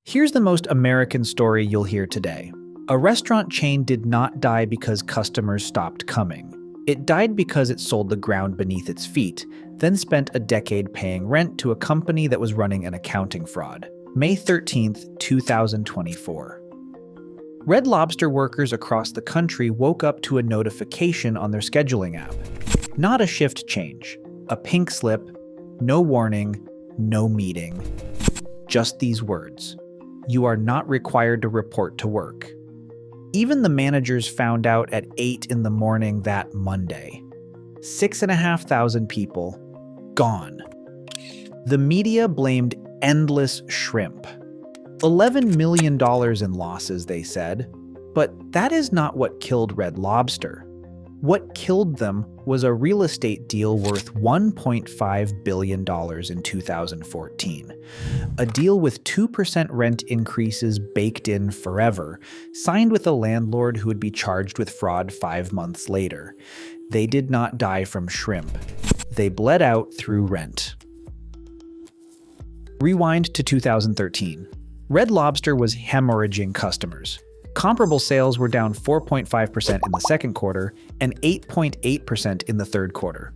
Here's the most American story you'll hear today. A restaurant chain did not die because customers stopped coming. It died because it sold the ground beneath its feet, then spent a decade paying rent to a company that was running an accounting fraud. May 13th, 2024. Red Lobster workers across the country woke up to a notification on their scheduling app. Not a shift change, a pink slip, no warning, no meeting. Just these words. You are not required to report to work. Even the managers found out at 8 in the morning that Monday. 6,500 people gone. The media blamed endless shrimp. $11 million in losses, they said. But that is not what killed Red Lobster. What killed them was a real estate deal worth $1.5 billion in 2014. A deal with 2% rent increases baked in forever, signed with a landlord who would be charged with fraud 5 months later. They did not die from shrimp. They bled out through rent. Rewind to 2013. Red Lobster was hemorrhaging customers. Comparable sales were down 4.5% in the second quarter and 8.8% in the third quarter.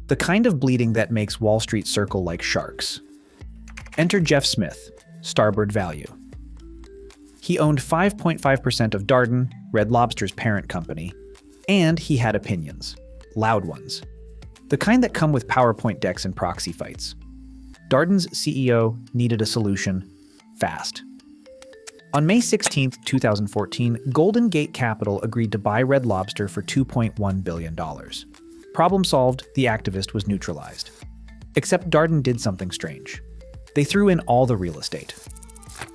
The kind of bleeding that makes Wall Street circle like sharks. Enter Jeff Smith, Starboard Value. He owned 5.5% of Darden, Red Lobster's parent company, and he had opinions. Loud ones. The kind that come with PowerPoint decks and proxy fights. Darden's CEO needed a solution fast. On May 16, 2014, Golden Gate Capital agreed to buy Red Lobster for $2.1 billion. Problem solved, the activist was neutralized. Except Darden did something strange. They threw in all the real estate.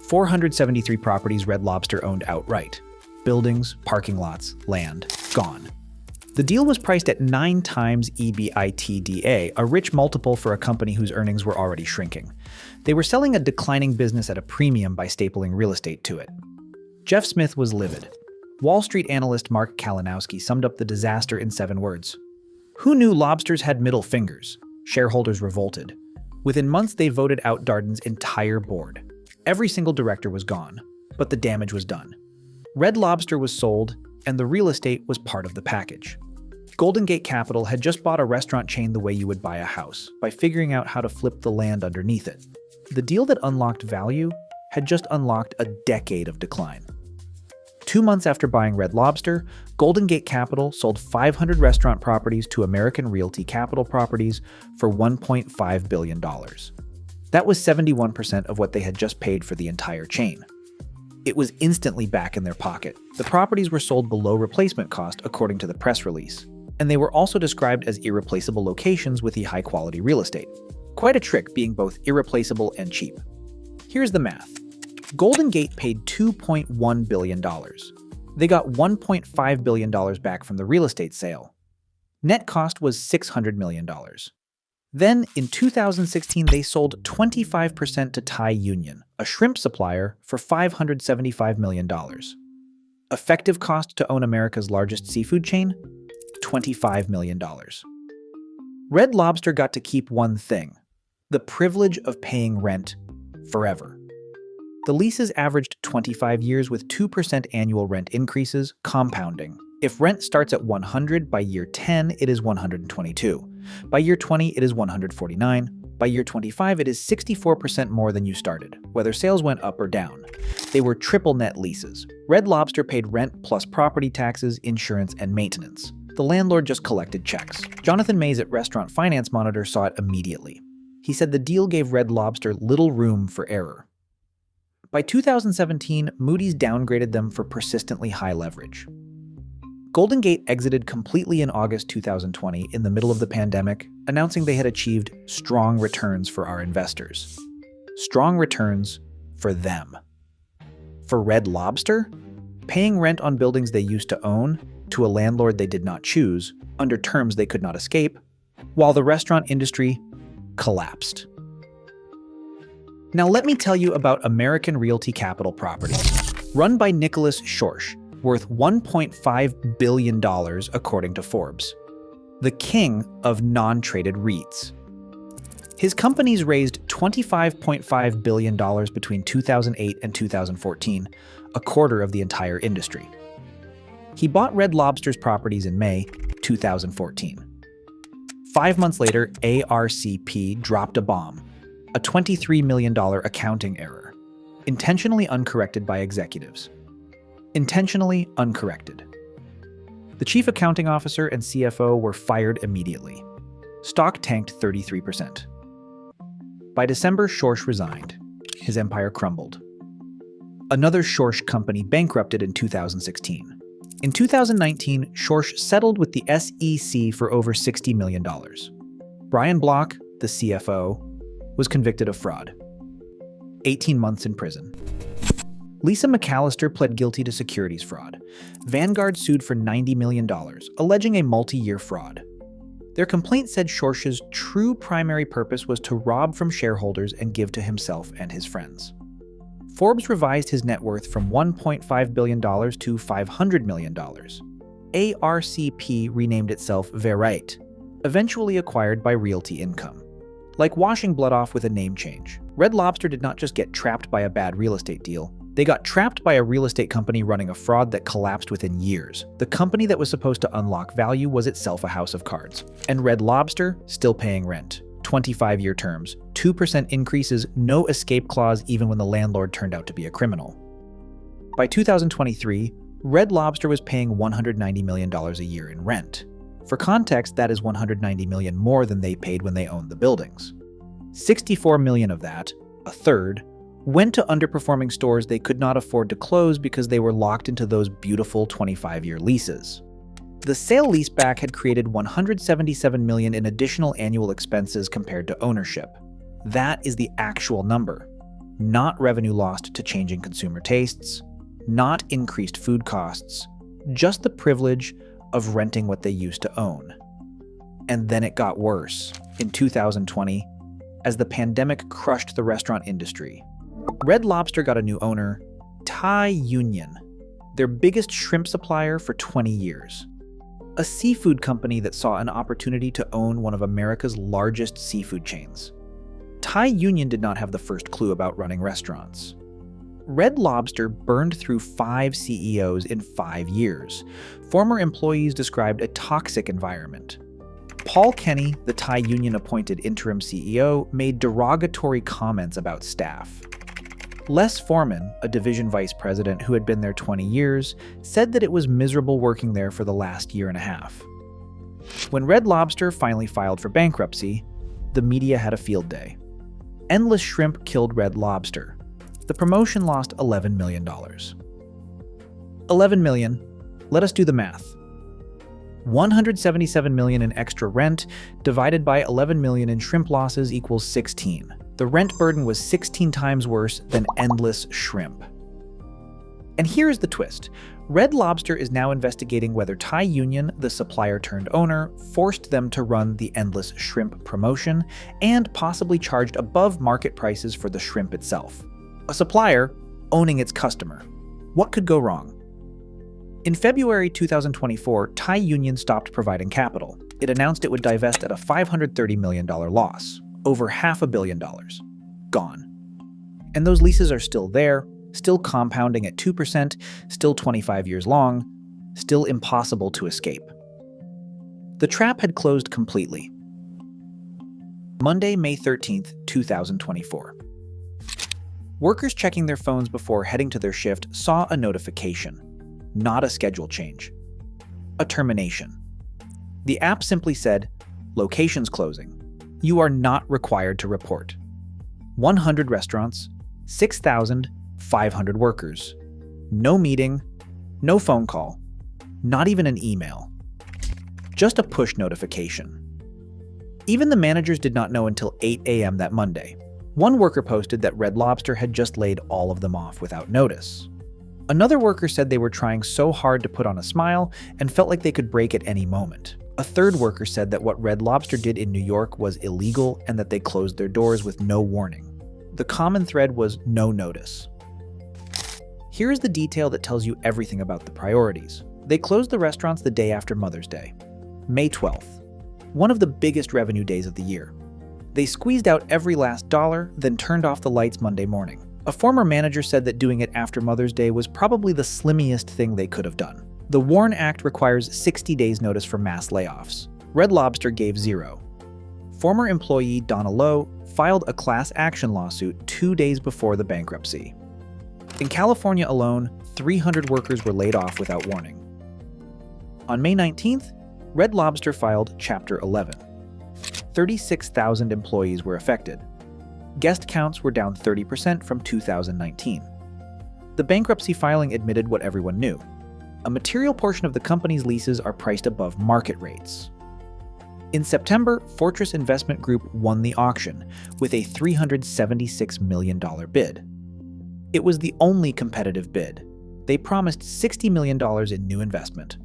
473 properties Red Lobster owned outright. Buildings, parking lots, land, gone. The deal was priced at 9 times EBITDA, a rich multiple for a company whose earnings were already shrinking. They were selling a declining business at a premium by stapling real estate to it. Jeff Smith was livid. Wall Street analyst Mark Kalinowski summed up the disaster in 7 words. Who knew lobsters had middle fingers? Shareholders revolted. Within months, they voted out Darden's entire board. Every single director was gone, but the damage was done. Red Lobster was sold, and the real estate was part of the package. Golden Gate Capital had just bought a restaurant chain the way you would buy a house, by figuring out how to flip the land underneath it. The deal that unlocked value had just unlocked a decade of decline. 2 months after buying Red Lobster, Golden Gate Capital sold 500 restaurant properties to American Realty Capital Properties for $1.5 billion. That was 71% of what they had just paid for the entire chain. It was instantly back in their pocket. The properties were sold below replacement cost, according to the press release. And they were also described as irreplaceable locations with the high-quality real estate. Quite a trick being both irreplaceable and cheap. Here's the math. Golden Gate paid $2.1 billion. They got $1.5 billion back from the real estate sale. Net cost was $600 million. Then, in 2016, they sold 25% to Thai Union, a shrimp supplier, for $575 million. Effective cost to own America's largest seafood chain? $25 million. Red Lobster got to keep one thing, the privilege of paying rent forever. The leases averaged 25 years with 2% annual rent increases, compounding. If rent starts at 100, by year 10, it is 122. By year 20, it is 149. By year 25, it is 64% more than you started, whether sales went up or down. They were triple net leases. Red Lobster paid rent plus property taxes, insurance, and maintenance. The landlord just collected checks. Jonathan Mays at Restaurant Finance Monitor saw it immediately. He said the deal gave Red Lobster little room for error. By 2017, Moody's downgraded them for persistently high leverage. Golden Gate exited completely in August 2020 in the middle of the pandemic, announcing they had achieved strong returns for our investors. Strong returns for them. For Red Lobster, paying rent on buildings they used to own to a landlord they did not choose, under terms they could not escape, while the restaurant industry collapsed. Now let me tell you about American Realty Capital Properties, run by Nicholas Schorsch, worth $1.5 billion according to Forbes, the king of non-traded REITs. His companies raised $25.5 billion between 2008 and 2014, a quarter of the entire industry. He bought Red Lobster's properties in May 2014. 5 months later, ARCP dropped a bomb, a $23 million accounting error, intentionally uncorrected by executives. Intentionally uncorrected. The chief accounting officer and CFO were fired immediately. Stock tanked 33%. By December, Schorsch resigned. His empire crumbled. Another Schorsch company bankrupted in 2016. In 2019, Schorsch settled with the SEC for over $60 million. Brian Block, the CFO, was convicted of fraud. 18 months in prison. Lisa McAllister pled guilty to securities fraud. Vanguard sued for $90 million, alleging a multi-year fraud. Their complaint said Schorsch's true primary purpose was to rob from shareholders and give to himself and his friends. Forbes revised his net worth from $1.5 billion to $500 million. ARCP renamed itself Verite, eventually acquired by Realty Income. Like washing blood off with a name change, Red Lobster did not just get trapped by a bad real estate deal. They got trapped by a real estate company running a fraud that collapsed within years. The company that was supposed to unlock value was itself a house of cards. And Red Lobster, still paying rent. 25-year terms, 2% increases, no escape clause even when the landlord turned out to be a criminal. By 2023, Red Lobster was paying $190 million a year in rent. For context, that is $190 million more than they paid when they owned the buildings. $64 million of that, a third, went to underperforming stores they could not afford to close because they were locked into those beautiful 25-year leases. The sale-leaseback had created $177 million in additional annual expenses compared to ownership. That is the actual number, not revenue lost to changing consumer tastes, not increased food costs, just the privilege of renting what they used to own. And then it got worse in 2020 as the pandemic crushed the restaurant industry. Red Lobster got a new owner, Thai Union, their biggest shrimp supplier for 20 years. A seafood company that saw an opportunity to own one of America's largest seafood chains. Thai Union did not have the first clue about running restaurants. Red Lobster burned through 5 CEOs in 5 years. Former employees described a toxic environment. Paul Kenny, the Thai Union-appointed interim CEO, made derogatory comments about staff. Les Foreman, a division vice president who had been there 20 years, said that it was miserable working there for the last year and a half. When Red Lobster finally filed for bankruptcy, the media had a field day. Endless Shrimp killed Red Lobster. The promotion lost $11 million. $11 million. Let us do the math. $177 million in extra rent divided by $11 million in shrimp losses equals 16. The rent burden was 16 times worse than Endless Shrimp. And here's the twist. Red Lobster is now investigating whether Thai Union, the supplier-turned-owner, forced them to run the Endless Shrimp promotion and possibly charged above market prices for the shrimp itself. A supplier owning its customer. What could go wrong? In February 2024, Thai Union stopped providing capital. It announced it would divest at a $530 million loss. Over $500 million. Gone. And those leases are still there, still compounding at 2%, still 25 years long, still impossible to escape. The trap had closed completely. Monday, May 13th, 2024. Workers checking their phones before heading to their shift saw a notification. Not a schedule change. A termination. The app simply said, "Locations closing. You are not required to report." 100 restaurants, 6,500 workers. No meeting, no phone call, not even an email. Just a push notification. Even the managers did not know until 8 a.m. that Monday. One worker posted that Red Lobster had just laid all of them off without notice. Another worker said they were trying so hard to put on a smile and felt like they could break at any moment. A third worker said that what Red Lobster did in New York was illegal and that they closed their doors with no warning. The common thread was no notice. Here is the detail that tells you everything about the priorities. They closed the restaurants the day after Mother's Day, May 12th, one of the biggest revenue days of the year. They squeezed out every last dollar, then turned off the lights Monday morning. A former manager said that doing it after Mother's Day was probably the slimmiest thing they could have done. The WARN Act requires 60 days notice for mass layoffs. Red Lobster gave 0. Former employee Donna Lowe filed a class action lawsuit 2 days before the bankruptcy. In California alone, 300 workers were laid off without warning. On May 19th, Red Lobster filed Chapter 11. 36,000 employees were affected. Guest counts were down 30% from 2019. The bankruptcy filing admitted what everyone knew. A material portion of the company's leases are priced above market rates. In September, Fortress Investment Group won the auction with a $376 million bid. It was the only competitive bid. They promised $60 million in new investment.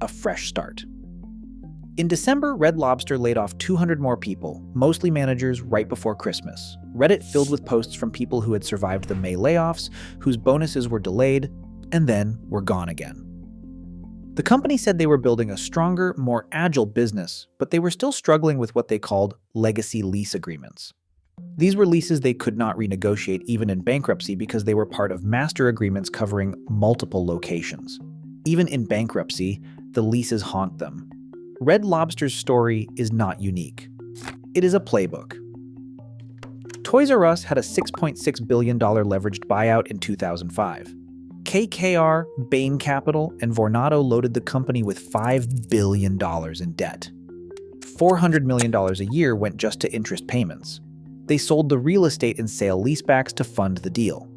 A fresh start. In December, Red Lobster laid off 200 more people, mostly managers, right before Christmas. Reddit filled with posts from people who had survived the May layoffs, whose bonuses were delayed, and then were gone again. The company said they were building a stronger, more agile business, but they were still struggling with what they called legacy lease agreements. These were leases they could not renegotiate even in bankruptcy because they were part of master agreements covering multiple locations. Even in bankruptcy, the leases haunt them. Red Lobster's story is not unique. It is a playbook. Toys R Us had a $6.6 billion leveraged buyout in 2005. KKR, Bain Capital, and Vornado loaded the company with $5 billion in debt. $400 million a year went just to interest payments. They sold the real estate and sale leasebacks to fund the deal.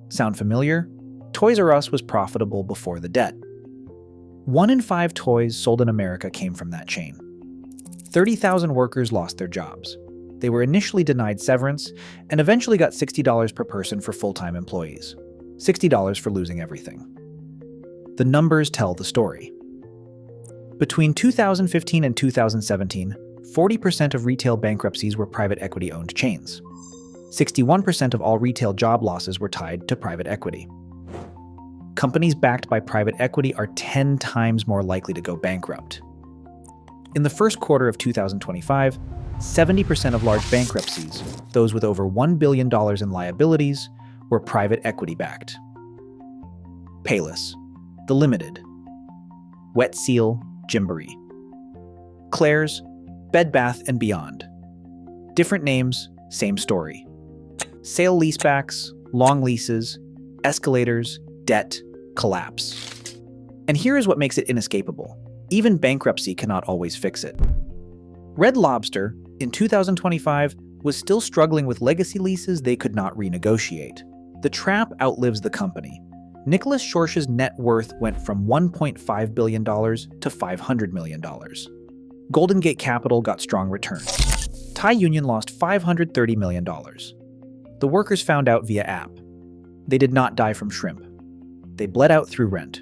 Sound familiar? Toys R Us was profitable before the debt. 1 in 5 toys sold in America came from that chain. 30,000 workers lost their jobs. They were initially denied severance and eventually got $60 per person for full-time employees. $60 for losing everything. The numbers tell the story. Between 2015 and 2017, 40% of retail bankruptcies were private equity-owned chains. 61% of all retail job losses were tied to private equity. Companies backed by private equity are 10 times more likely to go bankrupt. In the first quarter of 2025, 70% of large bankruptcies, those with over $1 billion in liabilities, were private equity-backed. Payless, The Limited, Wet Seal, Gymboree, Claire's, Bed Bath & Beyond. Different names, same story. Sale leasebacks, long leases, escalators, debt, collapse. And here is what makes it inescapable. Even bankruptcy cannot always fix it. Red Lobster, in 2025, was still struggling with legacy leases they could not renegotiate. The trap outlives the company. Nicholas Schorsch's net worth went from $1.5 billion to $500 million. Golden Gate Capital got strong returns. Thai Union lost $530 million. The workers found out via app. They did not die from shrimp. They bled out through rent.